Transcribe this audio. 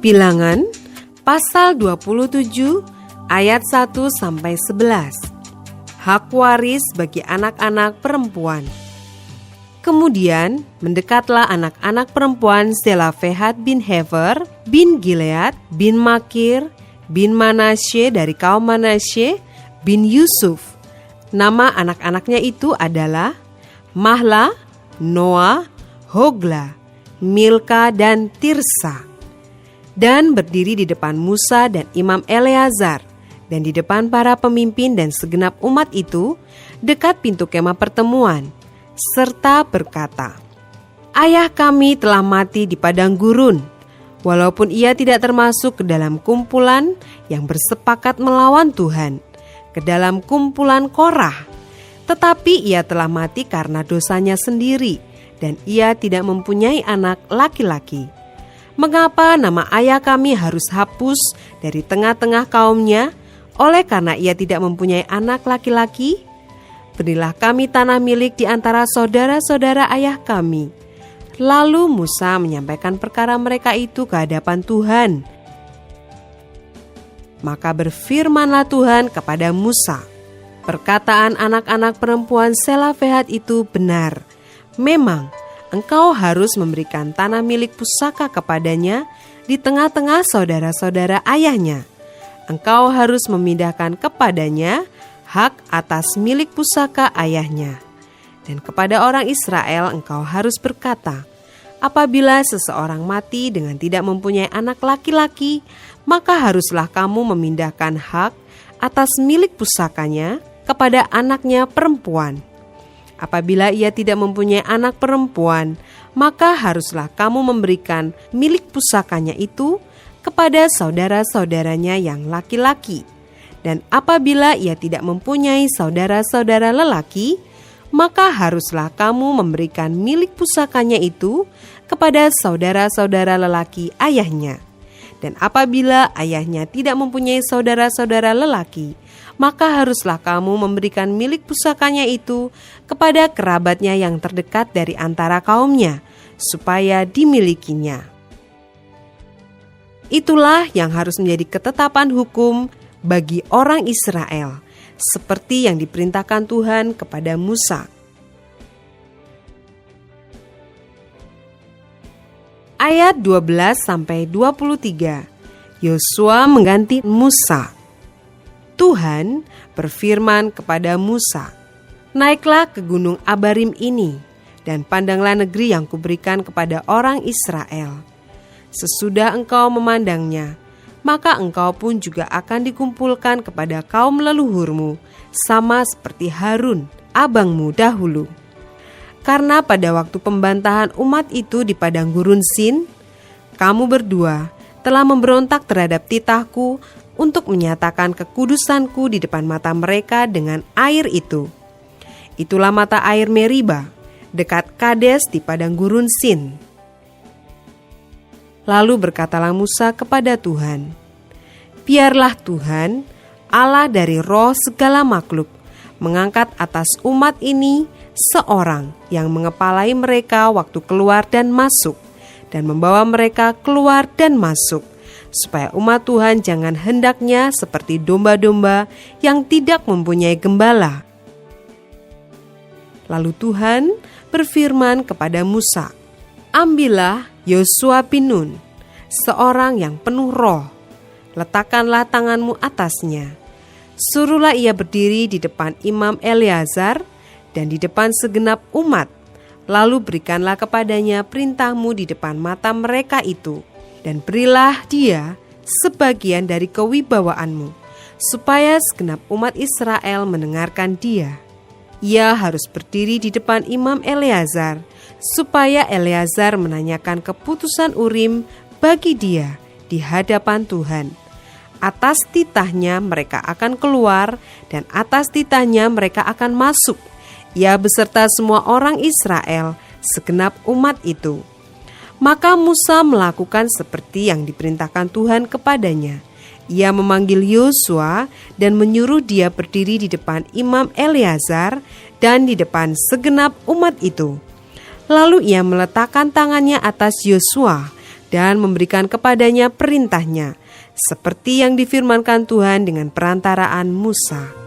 Bilangan pasal 27 ayat 1-11. Hak waris bagi anak-anak perempuan. Kemudian mendekatlah anak-anak perempuan Zelofehad bin Hefer, bin Gilead, bin Makir, bin Manasye dari kaum Manasye, bin Yusuf. Nama anak-anaknya itu adalah Mahla, Noah, Hogla, Milka, dan Tirsa. Dan berdiri di depan Musa dan Imam Eleazar, dan di depan para pemimpin dan segenap umat itu, dekat pintu kemah pertemuan, serta berkata, "Ayah kami telah mati di padang gurun, walaupun ia tidak termasuk ke dalam kumpulan yang bersepakat melawan Tuhan, ke dalam kumpulan Korah. Tetapi ia telah mati karena dosanya sendiri, dan ia tidak mempunyai anak laki-laki. Mengapa nama ayah kami harus hapus dari tengah-tengah kaumnya, oleh karena ia tidak mempunyai anak laki-laki? Berilah kami tanah milik di antara saudara-saudara ayah kami." Lalu Musa menyampaikan perkara mereka itu ke hadapan Tuhan. Maka berfirmanlah Tuhan kepada Musa, "Perkataan anak-anak perempuan Zelofehad itu benar. Memang engkau harus memberikan tanah milik pusaka kepadanya di tengah-tengah saudara-saudara ayahnya. Engkau harus memindahkan kepadanya hak atas milik pusaka ayahnya. Dan kepada orang Israel engkau harus berkata, apabila seseorang mati dengan tidak mempunyai anak laki-laki, maka haruslah kamu memindahkan hak atas milik pusakanya kepada anaknya perempuan. Apabila ia tidak mempunyai anak perempuan, maka haruslah kamu memberikan milik pusakanya itu kepada saudara-saudaranya yang laki-laki. Dan apabila ia tidak mempunyai saudara-saudara lelaki, maka haruslah kamu memberikan milik pusakanya itu kepada saudara-saudara lelaki ayahnya. Dan apabila ayahnya tidak mempunyai saudara-saudara lelaki, maka haruslah kamu memberikan milik pusakanya itu kepada kerabatnya yang terdekat dari antara kaumnya, supaya dimilikinya. Itulah yang harus menjadi ketetapan hukum bagi orang Israel, seperti yang diperintahkan Tuhan kepada Musa. Ayat 12-23, Yosua mengganti Musa. Tuhan berfirman kepada Musa, "Naiklah ke gunung Abarim ini, dan pandanglah negeri yang kuberikan kepada orang Israel. Sesudah engkau memandangnya, maka engkau pun juga akan dikumpulkan kepada kaum leluhurmu, sama seperti Harun, abangmu dahulu. Karena pada waktu pembantahan umat itu di padang gurun Sin, kamu berdua telah memberontak terhadap titahku untuk menyatakan kekudusanku di depan mata mereka dengan air itu. Itulah mata air Meriba, dekat Kades di padang gurun Sin." Lalu berkatalah Musa kepada Tuhan, "Biarlah Tuhan, Allah dari roh segala makhluk, mengangkat atas umat ini seorang yang mengepalai mereka waktu keluar dan masuk, dan membawa mereka keluar dan masuk, supaya umat Tuhan jangan hendaknya seperti domba-domba yang tidak mempunyai gembala." Lalu Tuhan berfirman kepada Musa, "Ambillah Yosua bin Nun, seorang yang penuh roh, letakkanlah tanganmu atasnya. Suruhlah ia berdiri di depan Imam Eleazar dan di depan segenap umat, lalu berikanlah kepadanya perintahmu di depan mata mereka itu, dan berilah dia sebagian dari kewibawaanmu, supaya segenap umat Israel mendengarkan dia. Ia harus berdiri di depan Imam Eleazar, supaya Eleazar menanyakan keputusan Urim bagi dia di hadapan Tuhan. Atas titahnya mereka akan keluar, dan atas titahnya mereka akan masuk, ia beserta semua orang Israel, segenap umat itu." Maka Musa melakukan seperti yang diperintahkan Tuhan kepadanya. Ia memanggil Yosua dan menyuruh dia berdiri di depan Imam Eleazar dan di depan segenap umat itu. Lalu ia meletakkan tangannya atas Yosua, dan memberikan kepadanya perintahnya, seperti yang difirmankan Tuhan dengan perantaraan Musa.